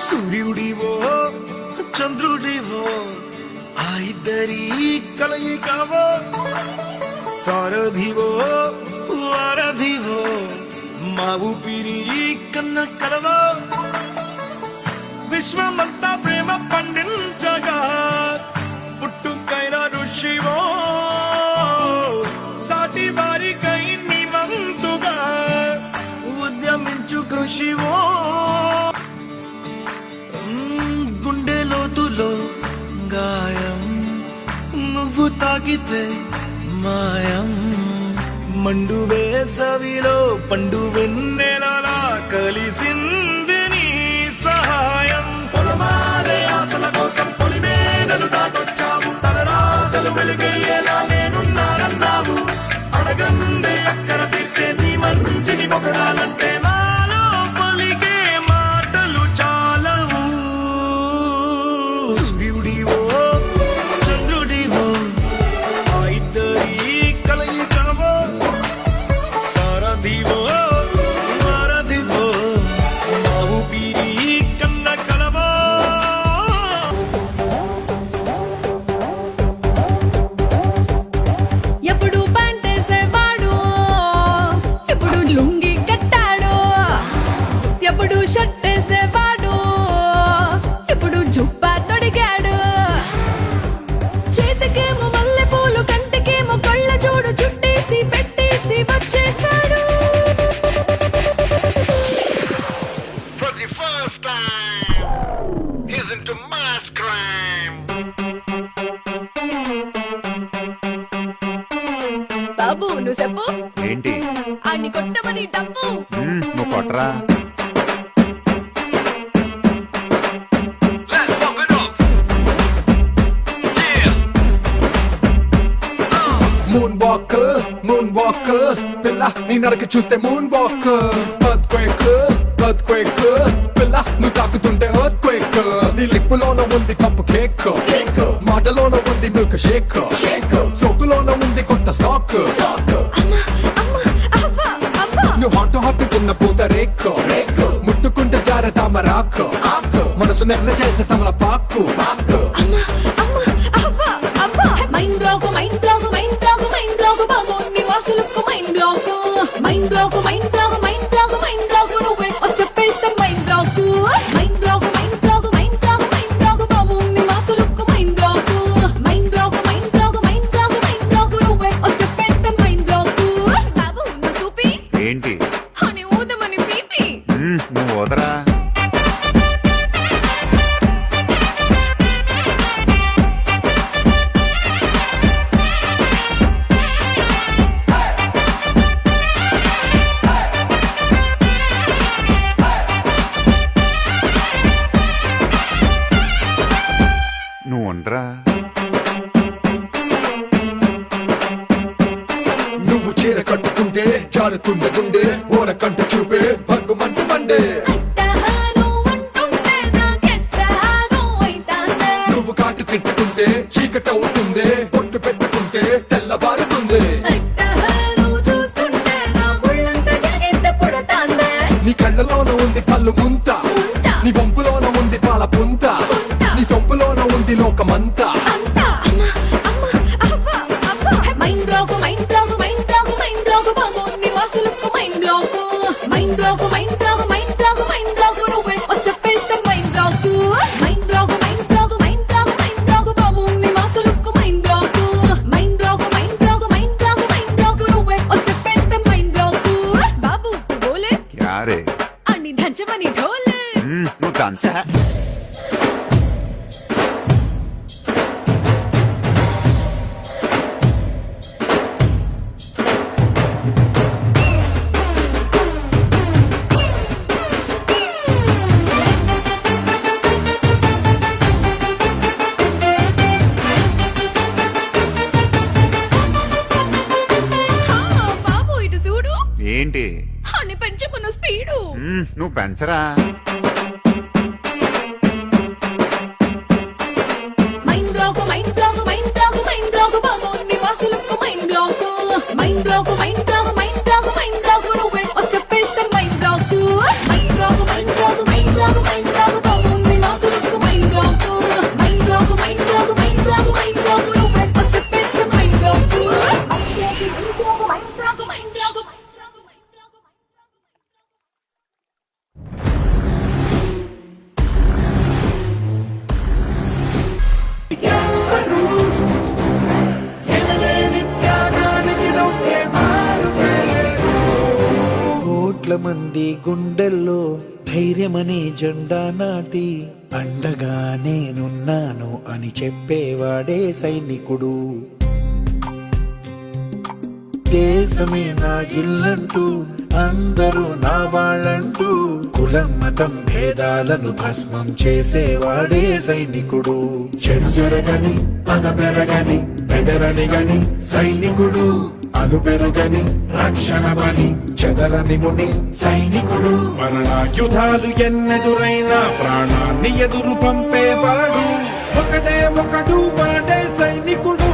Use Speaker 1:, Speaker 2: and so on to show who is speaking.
Speaker 1: సూర్యుడివో చంద్రుడివో ఆ ఇద్దరి కలయికవో సారథివో వారధివో మా ఊపిరి కన్న కలవో విశ్వమంతా ప్రేమ పండించగా పుట్టుకైన ఋషివో సాటి వారికై నివంతుగా ఉద్యమించు కృషివో గుండె లోతులో గాయం నువ్వు తాకితే మాయం మండు వేసవిలో పండు వెన్నెలలా కలిసింది నీ సహాయం పొలమారే ఆశల కోసం పొలిమేనలు దాటొచ్చావు తలరాతలు వెలుగయ్యేలా నేనున్నానన్నావు అడగందే అక్కర తీర్చే నీ మంచిని పొగడాలంటే నాలో పలికే మాటలు చాలవు సూర్యుడివో చంద్రుడివో ఆ ఇద్దరి కలయికవో సారథివో వారధివో మా ఊపిరి కన్న కలవో
Speaker 2: ఎప్పుడు పంటేసేవాడు ఎప్పుడు లుంగి కట్టాడు ఎప్పుడు షర్టేసేవాడు ఎప్పుడు జుబ్బా తొడిగాడు చేతికేమో మల్లె పూలు కంటికేమో కళ్ళ చూడు చుట్టేసి పెట్టేసి వచ్చేసాడు
Speaker 3: For the first time, he's into mass crime.
Speaker 2: బాబు నువ్వు చెప్పు
Speaker 4: ఏంటి
Speaker 2: అన్ని కొట్టమని డబ్బు
Speaker 4: నువ్వు కొట్టరా
Speaker 3: Let's pump it up. Yeah.
Speaker 5: Moon walker పిల్ల నీ నడక చూస్తే మూన్ వాకర్ ఎర్త్క్వేక్ పిల్ల నువ్వు తాకుతుంటే ఎర్త్క్వేక్ నీ లిప్పులోన ఉంది కప్పు కేక్ మాటలోన ఉంది మిల్క్ షేక్ సోకులోన ఉంది కొత్త స్టాక్ నువ్వు హాట్ కున్న పూత రేక్ ముట్టుకుంటే జార తామరాక్ మనసు నెర్ర చేసే తమల పాకు
Speaker 2: mind block mind block mind block mind block బాబు నీ వాసులకు mind block mind block mind block mind block mind block నువ్వే చెప్పేస్తే mind block mind block mind block mind block mind block బాబు నీ వాసులకు mind block mind block mind block mind block mind block నువ్వే చెప్పేస్తే మైండ్ బ్లాక్ బాబు నువ్వు చూపి
Speaker 4: ఏంటి
Speaker 2: అని ఊదమని పీపి
Speaker 4: నువ్వు వదరా నువ్వు ఉండరా
Speaker 5: నువ్వు చీర కట్టుకుంటే జారుతుండే గుండె ఓర కంట చూపే భగ్గుమంటు మండే
Speaker 2: అట్టహాను అంటుంటే నాకెట్టహాను అయితాందే
Speaker 5: నువ్వు కాటు తిట్టుకుంటే చీకటవుతుంది పొట్టు పెట్టుకుంటే తెల్లబారుతుంది
Speaker 2: అట్టహాను చూస్తుంటే నా గుళ్ళంతా ఎంత పుడతాందే
Speaker 5: నీ కళ్ళలోన ఉంది కళ్ళు ముంత
Speaker 2: ముంత.
Speaker 5: నీ వంపులోన ఉంది పాల పుంత
Speaker 2: పుంత.
Speaker 5: నీ సొంపులోన ఉంది లోకమంతా
Speaker 2: అంతా mind block mind block mind block mind block బాబు నీ వాసులకు mind block mind block mind block mind block mind block నువ్వే చెప్పేస్తే mind block mind block mind block mind block mind block బాబు నీ వాసులకు mind block mind block mind block mind block mind block నువ్వే చెప్పేస్తే మైండ్ బ్లాక్ బాబు బోలే
Speaker 4: యారే
Speaker 2: అన్ని దంచమని ఢోలే
Speaker 4: నువ్వు దంచా
Speaker 2: బాబు ఇటు చూడు
Speaker 4: ఏంటి
Speaker 2: అన్ని పెంచుకున్న స్పీడు
Speaker 4: నువ్వు పెంచరా
Speaker 2: mind block mind block mind block mind block బాబు నీ వాసులకు mind block mind block mind block mind block mind block నువ్వే చెప్పేస్తే mind block mind block mind block mind block mind
Speaker 5: బ్రతికెవ్వరు ఎనలేని త్యాగానికి నువ్వే మారుపేరు.
Speaker 6: కోట్ల మంది గుండెల్లో ధైర్యమనే జెండా నాటి అండగా నేనున్నాను అని చెప్పేవాడే సైనికుడు. దేశమే నా ఇల్లంటూ అందరూ నా వాళ్ళంటూ కులం మతం భేదాలను భస్మం చేసేవాడే సైనికుడు. చెడు జరగని పగ పెరగని బెదరని గని సైనికుడు. అలు పెరుగని రక్షణ పని చెదరని ముని సైనికుడు. మరణాయుధాలు ఎన్నెదురైనా ప్రాణాన్ని ఎదురు పంపేవాడు ఒకటే ఒకడు వాడే సైనికుడు.